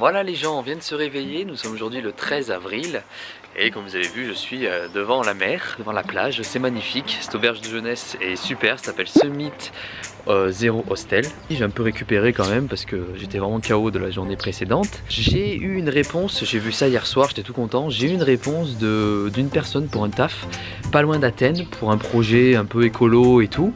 Voilà les gens, on vient de se réveiller, nous sommes aujourd'hui le 13 avril et comme vous avez vu je suis devant la mer, devant la plage, c'est magnifique, cette auberge de jeunesse est super, ça s'appelle Summit Zero Hostel. J'ai un peu récupéré quand même parce que j'étais vraiment KO de la journée précédente. J'ai eu une réponse, j'ai vu ça hier soir, j'étais tout content, j'ai eu une réponse d'une personne pour un taf pas loin d'Athènes pour un projet un peu écolo et tout.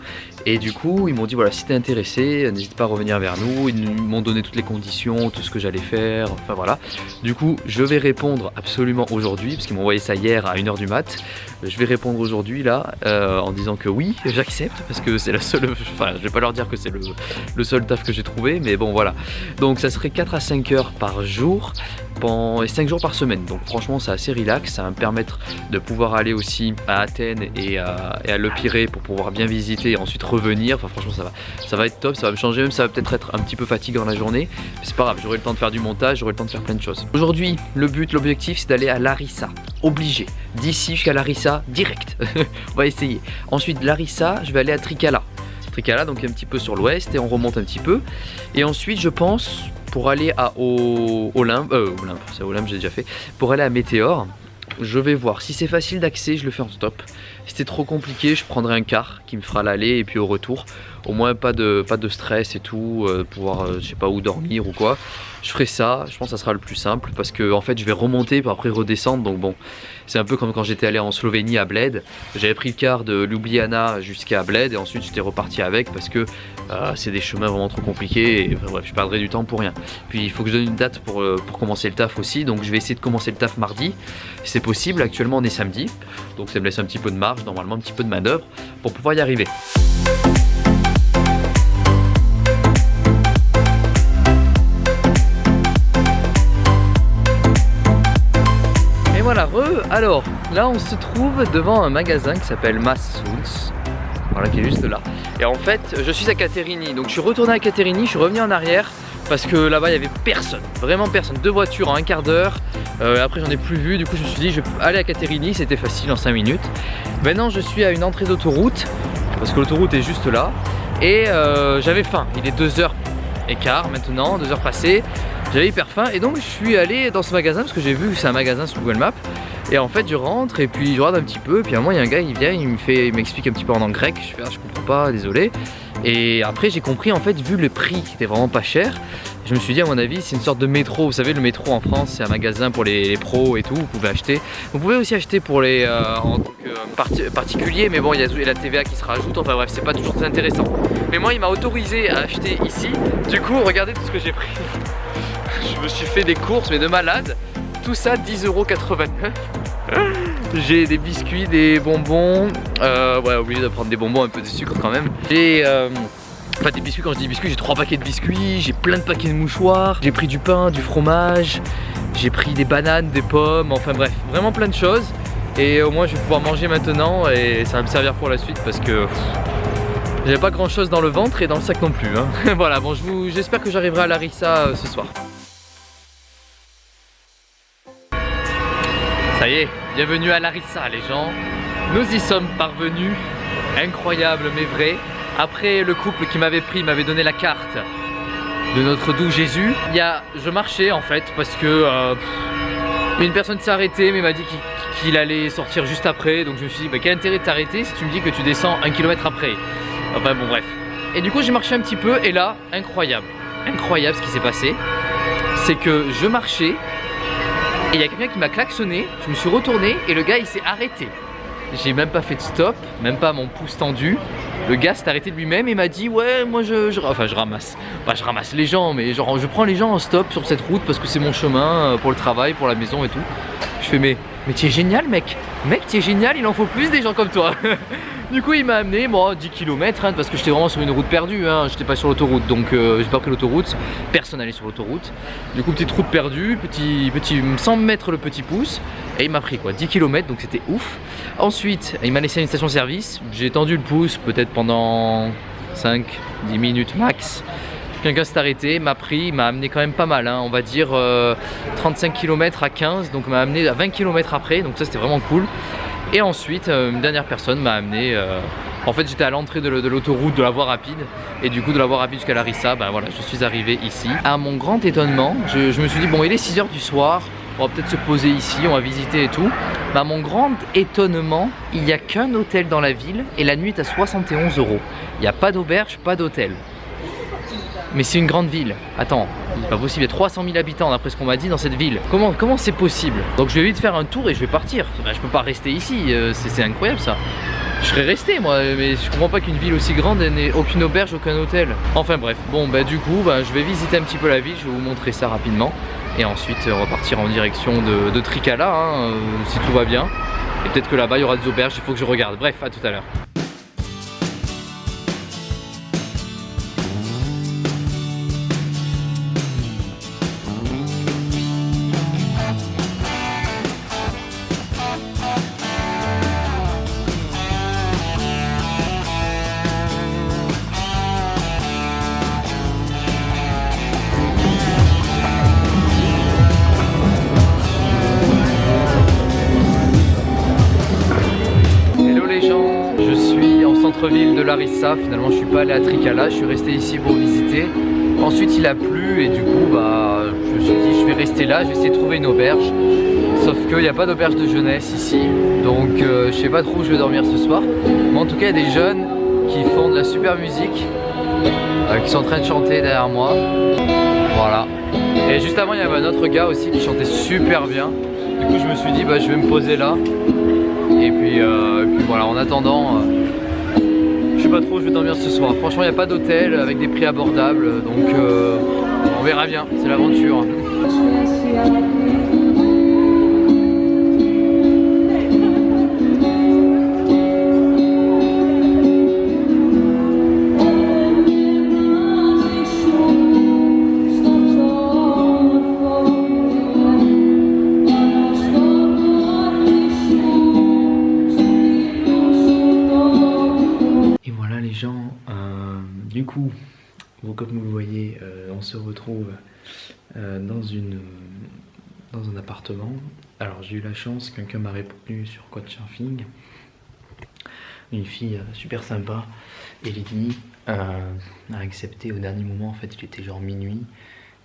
Et du coup, ils m'ont dit voilà, si t'es intéressé, n'hésite pas à revenir vers nous. Ils m'ont donné toutes les conditions, tout ce que j'allais faire, enfin voilà. Du coup, je vais répondre absolument aujourd'hui, parce qu'ils m'ont envoyé ça hier à 1 h du mat. Je vais répondre aujourd'hui là, en disant que oui, j'accepte, parce que c'est la seule, enfin je vais pas leur dire que c'est le seul taf que j'ai trouvé, mais bon voilà. Donc ça serait 4 à 5 heures par jour, et 5 jours par semaine. Donc franchement c'est assez relax, ça va me permettre de pouvoir aller aussi à Athènes et à Le Pirée pour pouvoir bien visiter et ensuite revenir. Enfin franchement ça va être top, ça va me changer, même ça va peut-être être un petit peu fatigant la journée, mais c'est pas grave, j'aurai le temps de faire du montage, j'aurai le temps de faire plein de choses. Aujourd'hui l'objectif c'est d'aller à Larissa, obligé, d'ici jusqu'à Larissa direct. On va essayer. Ensuite Larissa, je vais aller à Trikala, donc un petit peu sur l'ouest et on remonte un petit peu. Et ensuite je pense pour aller à Olympe, c'est Olympe j'ai déjà fait, pour aller à Météor, je vais voir si c'est facile d'accès, je le fais en stop. Si c'est trop compliqué, je prendrai un car qui me fera l'aller et puis au retour. Au moins pas de stress et tout, pouvoir je sais pas où dormir ou quoi. Je ferai ça, je pense que ça sera le plus simple parce que en fait je vais remonter puis après redescendre. Donc bon, c'est un peu comme quand j'étais allé en Slovénie à Bled. J'avais pris le car de Ljubljana jusqu'à Bled et ensuite j'étais reparti avec parce que c'est des chemins vraiment trop compliqués et enfin, bref, je perdrai du temps pour rien. Puis il faut que je donne une date pour commencer le taf aussi, donc je vais essayer de commencer le taf mardi si c'est possible. Actuellement on est samedi, donc ça me laisse un petit peu de marge, normalement un petit peu de manœuvre pour pouvoir y arriver. Voilà, alors là on se trouve devant un magasin qui s'appelle Massoons, voilà, qui est juste là. Et en fait je suis à Katerini, donc je suis retourné à Katerini, je suis revenu en arrière parce que là-bas il n'y avait personne, vraiment personne, 2 voitures en un quart d'heure. Après j'en ai plus vu, du coup je me suis dit je vais aller à Katerini, c'était facile en 5 minutes. Maintenant je suis à une entrée d'autoroute parce que l'autoroute est juste là et j'avais faim, il est 2h15 maintenant, 2 heures passées. J'avais hyper faim et donc je suis allé dans ce magasin parce que j'ai vu que c'est un magasin sur Google Maps. Et en fait je rentre et puis je regarde un petit peu et puis à un moment il y a un gars, il vient, il m'explique un petit peu en grec. Je fais je comprends pas, désolé. Et après j'ai compris en fait, vu le prix qui était vraiment pas cher, je me suis dit à mon avis c'est une sorte de métro. Vous savez le métro en France c'est un magasin pour les pros et tout, vous pouvez acheter. Vous pouvez aussi acheter pour les en tant que particulier, mais bon il y a la TVA qui se rajoute, enfin bref c'est pas toujours très intéressant. Mais moi il m'a autorisé à acheter ici, du coup regardez tout ce que j'ai pris. Je me suis fait des courses mais de malade, tout ça 10,89 €. J'ai des biscuits, des bonbons, ouais obligé de prendre des bonbons, un peu de sucre quand même. J'ai enfin des biscuits, quand je dis biscuits j'ai 3 paquets de biscuits, j'ai plein de paquets de mouchoirs, j'ai pris du pain, du fromage, j'ai pris des bananes, des pommes, enfin bref, vraiment plein de choses. Et au moins je vais pouvoir manger maintenant et ça va me servir pour la suite parce que j'avais pas grand chose dans le ventre et dans le sac non plus hein. Voilà, bon j'espère que j'arriverai à Larissa ce soir. Ça y est, bienvenue à Larissa les gens. Nous y sommes parvenus, incroyable mais vrai. Après le couple qui m'avait donné la carte de notre doux Jésus, je marchais en fait parce que une personne s'est arrêtée mais m'a dit qu'il allait sortir juste après. Donc je me suis dit bah, quel intérêt de t'arrêter si tu me dis que tu descends 1 km après. Enfin bon bref. Et du coup j'ai marché un petit peu et là, incroyable ce qui s'est passé. C'est que je marchais et il y a quelqu'un qui m'a klaxonné, je me suis retourné et le gars il s'est arrêté. J'ai même pas fait de stop, même pas mon pouce tendu. Le gars s'est arrêté de lui-même et m'a dit ouais moi je ramasse, pas je ramasse les gens mais genre je prends les gens en stop sur cette route parce que c'est mon chemin pour le travail, pour la maison et tout. Je fais mais tu es génial mec, tu es génial, il en faut plus des gens comme toi. Du coup il m'a amené moi 10 km hein, parce que j'étais vraiment sur une route perdue hein, j'étais pas sur l'autoroute donc j'ai pas pris l'autoroute, personne n'allait sur l'autoroute. Du coup petite route perdue, sans me mettre le petit pouce et il m'a pris quoi 10 km donc c'était ouf. Ensuite il m'a laissé à une station service, j'ai tendu le pouce peut-être pendant 5-10 minutes max. Quelqu'un s'est arrêté, m'a pris, m'a amené quand même pas mal hein, on va dire 35 km à 15, donc m'a amené à 20 km après, donc ça c'était vraiment cool. Et ensuite une dernière personne m'a amené En fait j'étais à l'entrée de l'autoroute de la voie rapide. Et du coup de la voie rapide jusqu'à Larissa, ben voilà, je suis arrivé ici. À mon grand étonnement, je me suis dit bon, il est 6 h du soir, on va peut-être se poser ici, on va visiter et tout. Mais à mon grand étonnement, il n'y a qu'un hôtel dans la ville et la nuit est à 71 €. Il n'y a pas d'auberge, pas d'hôtel. Mais c'est une grande ville. Attends, c'est pas possible, il y a 300 000 habitants d'après ce qu'on m'a dit dans cette ville. Comment c'est possible? Donc je vais vite faire un tour et je vais partir. Ben, je peux pas rester ici, c'est incroyable ça. Je serais resté moi, mais je comprends pas qu'une ville aussi grande n'ait aucune auberge, aucun hôtel. Enfin bref, bon bah du coup je vais visiter un petit peu la ville, je vais vous montrer ça rapidement. Et ensuite on va partir en direction de Trikala, hein, si tout va bien. Et peut-être que là-bas il y aura des auberges, il faut que je regarde. Bref, à tout à l'heure. Ville de Larissa, finalement je suis pas allé à Trikala, je suis resté ici pour visiter. Ensuite il a plu et du coup je me suis dit je vais rester là, je vais essayer de trouver une auberge. Sauf qu'il n'y a pas d'auberge de jeunesse ici, donc je sais pas trop où je vais dormir ce soir. Mais en tout cas il y a des jeunes qui font de la super musique, qui sont en train de chanter derrière moi. Voilà. Et juste avant il y avait un autre gars aussi qui chantait super bien. Du coup je me suis dit je vais me poser là. Et puis voilà, en attendant je sais pas trop où je vais dormir ce soir. Franchement il n'y a pas d'hôtel avec des prix abordables, donc on verra bien, c'est l'aventure. Du coup, comme vous le voyez, on se retrouve dans un appartement. Alors j'ai eu la chance, quelqu'un m'a répondu sur Couchsurfing. Une fille super sympa, Eleni, a accepté au dernier moment. En fait il était genre minuit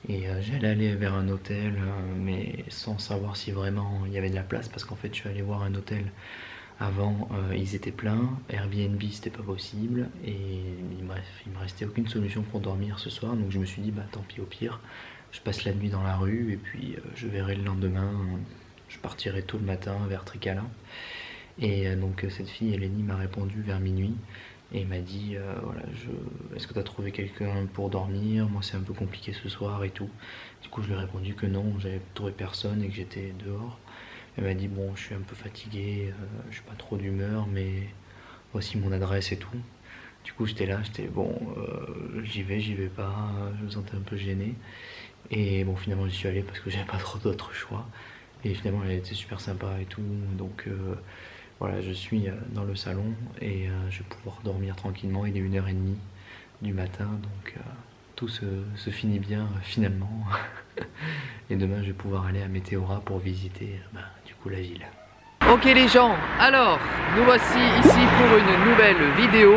et j'allais aller vers un hôtel mais sans savoir si vraiment il y avait de la place, parce qu'en fait je suis allé voir un hôtel avant, ils étaient pleins, Airbnb c'était pas possible et il me restait aucune solution pour dormir ce soir, donc je me suis dit tant pis, au pire je passe la nuit dans la rue et puis je verrai le lendemain, je partirai tôt le matin vers Trikala. Et donc cette fille Eleni m'a répondu vers minuit et m'a dit voilà, est-ce que tu as trouvé quelqu'un pour dormir, moi c'est un peu compliqué ce soir et tout. Du coup je lui ai répondu que non, j'avais trouvé personne et que j'étais dehors. Elle m'a dit bon je suis un peu fatigué, je suis pas trop d'humeur mais voici mon adresse et tout. Du coup j'étais là, bon j'y vais pas, je me sentais un peu gêné. Et bon finalement j'y suis allé parce que j'avais pas trop d'autres choix. Et finalement elle était super sympa et tout, donc voilà, je suis dans le salon et je vais pouvoir dormir tranquillement. Il est 1h30 du matin, donc tout se finit bien finalement. Et demain je vais pouvoir aller à Météora pour visiter du coup la ville. Ok les gens, alors nous voici ici pour une nouvelle vidéo.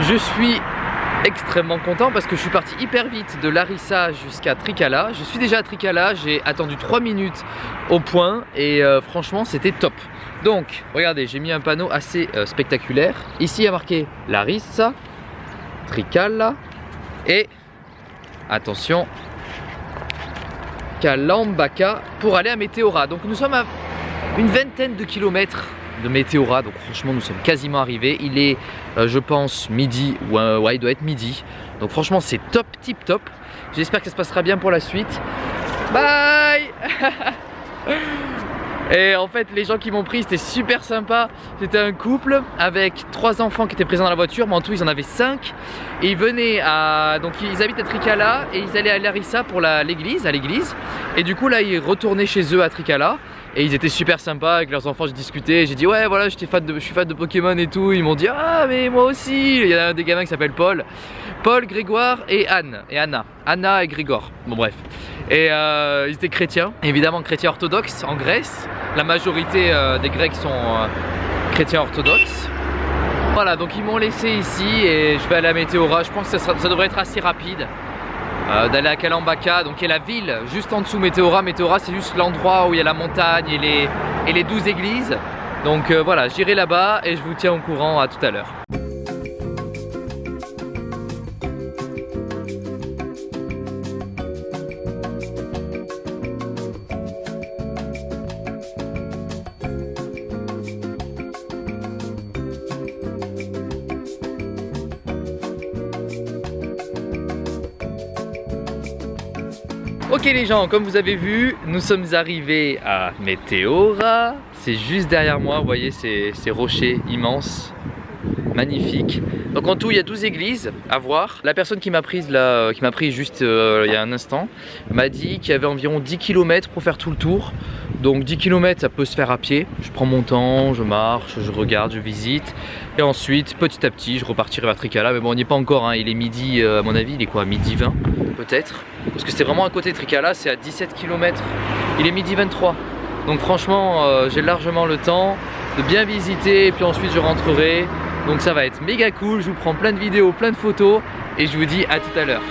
Je suis extrêmement content parce que je suis parti hyper vite de Larissa jusqu'à Trikala. Je suis déjà à Trikala, j'ai attendu 3 minutes au point et franchement c'était top. Donc regardez, j'ai mis un panneau assez spectaculaire. Ici il y a marqué Larissa, Trikala et attention, Kalambaka pour aller à Météora. Donc nous sommes à une vingtaine de kilomètres de Météora, donc franchement nous sommes quasiment arrivés. Il est je pense midi, ou ouais il doit être midi. Donc franchement c'est top, tip top. J'espère que ça se passera bien pour la suite. Bye. Et en fait les gens qui m'ont pris c'était super sympa. C'était un couple avec 3 enfants qui étaient présents dans la voiture, mais en tout ils en avaient 5. Et ils venaient à... donc ils habitent à Trikala et ils allaient à Larissa pour l'église. Et du coup là ils retournaient chez eux à Trikala. Et ils étaient super sympas avec leurs enfants, j'ai discuté, j'ai dit ouais voilà je suis fan de Pokémon et tout. Ils m'ont dit ah mais moi aussi. Il y a un des gamins qui s'appelle Paul, Grégoire et Anna et Grégor, bon bref. Et ils étaient chrétiens, évidemment chrétiens orthodoxes en Grèce. La majorité des Grecs sont chrétiens orthodoxes. Voilà, donc ils m'ont laissé ici et je vais aller à Meteora. Je pense que ça devrait être assez rapide d'aller à Kalambaka, donc qui est la ville juste en dessous Meteora. Meteora c'est juste l'endroit où il y a la montagne et les 12 églises. Donc voilà, j'irai là-bas et je vous tiens au courant. À tout à l'heure. Ok les gens, comme vous avez vu, nous sommes arrivés à Meteora. C'est juste derrière moi, vous voyez ces rochers immenses, magnifiques. Donc en tout, il y a 12 églises à voir. La personne qui m'a prise là, qui m'a pris juste il y a un instant, m'a dit qu'il y avait environ 10 km pour faire tout le tour. Donc 10 km ça peut se faire à pied. Je prends mon temps, je marche, je regarde, je visite. Et ensuite, petit à petit, je repartirai vers Trikala. Mais bon, on n'y est pas encore, hein. Il est midi, à mon avis, il est quoi, midi 20 peut-être. Parce que c'est vraiment à côté de Trikala, c'est à 17 km. Il est midi 23. Donc franchement, j'ai largement le temps de bien visiter. Et puis ensuite, je rentrerai. Donc ça va être méga cool. Je vous prends plein de vidéos, plein de photos. Et je vous dis à tout à l'heure.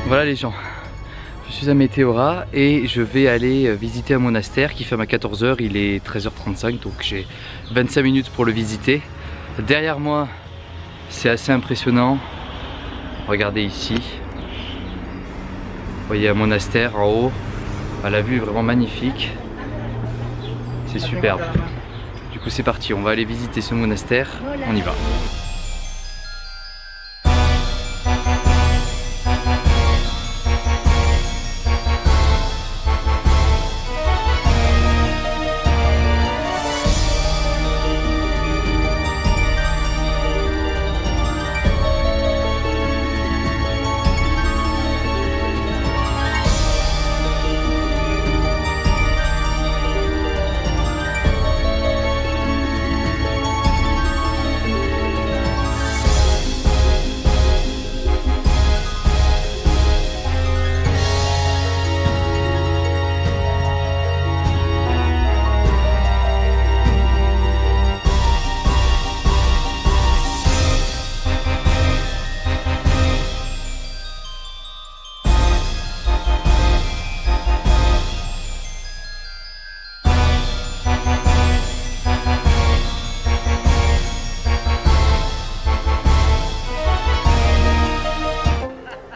Voilà les gens, je suis à Meteora et je vais aller visiter un monastère qui ferme à 14 h. Il est 13h35, donc j'ai 25 minutes pour le visiter. Derrière moi, c'est assez impressionnant. Regardez ici. Vous voyez un monastère en haut. La vue est vraiment magnifique. C'est superbe. Du coup c'est parti, on va aller visiter ce monastère. On y va.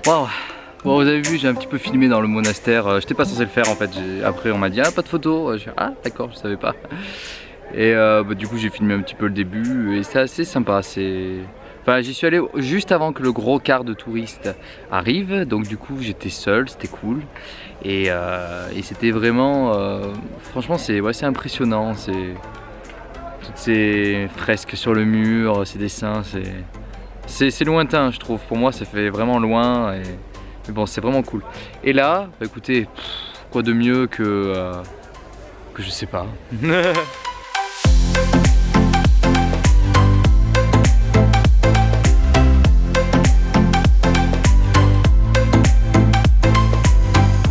Wow. Bon, vous avez vu, j'ai un petit peu filmé dans le monastère. J'étais pas censé le faire en fait. Après, on m'a dit ah, pas de photos. Ah, d'accord, je savais pas. Et du coup, j'ai filmé un petit peu le début et c'est assez sympa. Enfin, j'y suis allé juste avant que le gros quart de touristes arrive. Donc, du coup, j'étais seul, c'était cool. Et c'était vraiment. Franchement, c'est impressionnant. Toutes ces fresques sur le mur, ces dessins, c'est lointain, je trouve. Pour moi, ça fait vraiment loin. Mais bon, c'est vraiment cool. Et là, bah, écoutez, quoi de mieux que je sais pas. Je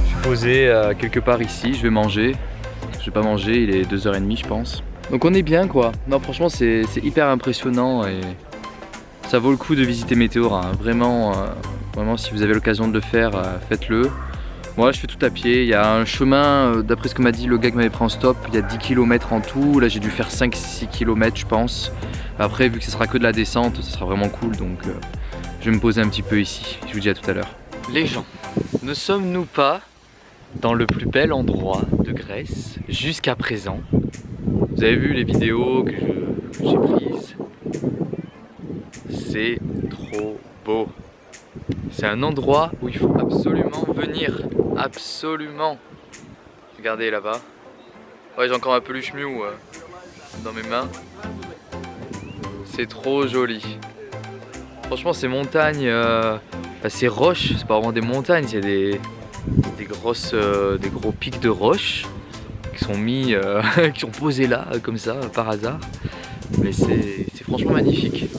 suis posé quelque part ici, je vais manger. Je vais pas manger, il est 2 h 30 je pense. Donc on est bien quoi. Non, franchement, c'est hyper impressionnant et ça vaut le coup de visiter Meteora, hein. Vraiment, si vous avez l'occasion de le faire, faites-le. Moi je fais tout à pied, il y a un chemin, d'après ce que m'a dit le gars qui m'avait pris en stop, il y a 10 km en tout. Là j'ai dû faire 5-6 km je pense. Après vu que ce sera que de la descente, ça sera vraiment cool, donc je vais me poser un petit peu ici. Je vous dis à tout à l'heure. Les gens, ne sommes-nous pas dans le plus bel endroit de Grèce jusqu'à présent? Vous avez vu les vidéos que j'ai prises? C'est trop beau. C'est un endroit où il faut absolument venir. Absolument. Regardez là-bas. Ouais, j'ai encore un peluche Mew dans mes mains. C'est trop joli. Franchement, ces montagnes, ces roches, c'est pas vraiment des montagnes, c'est des gros pics de roches qui sont mis, qui sont posés là comme ça par hasard. Mais c'est franchement magnifique.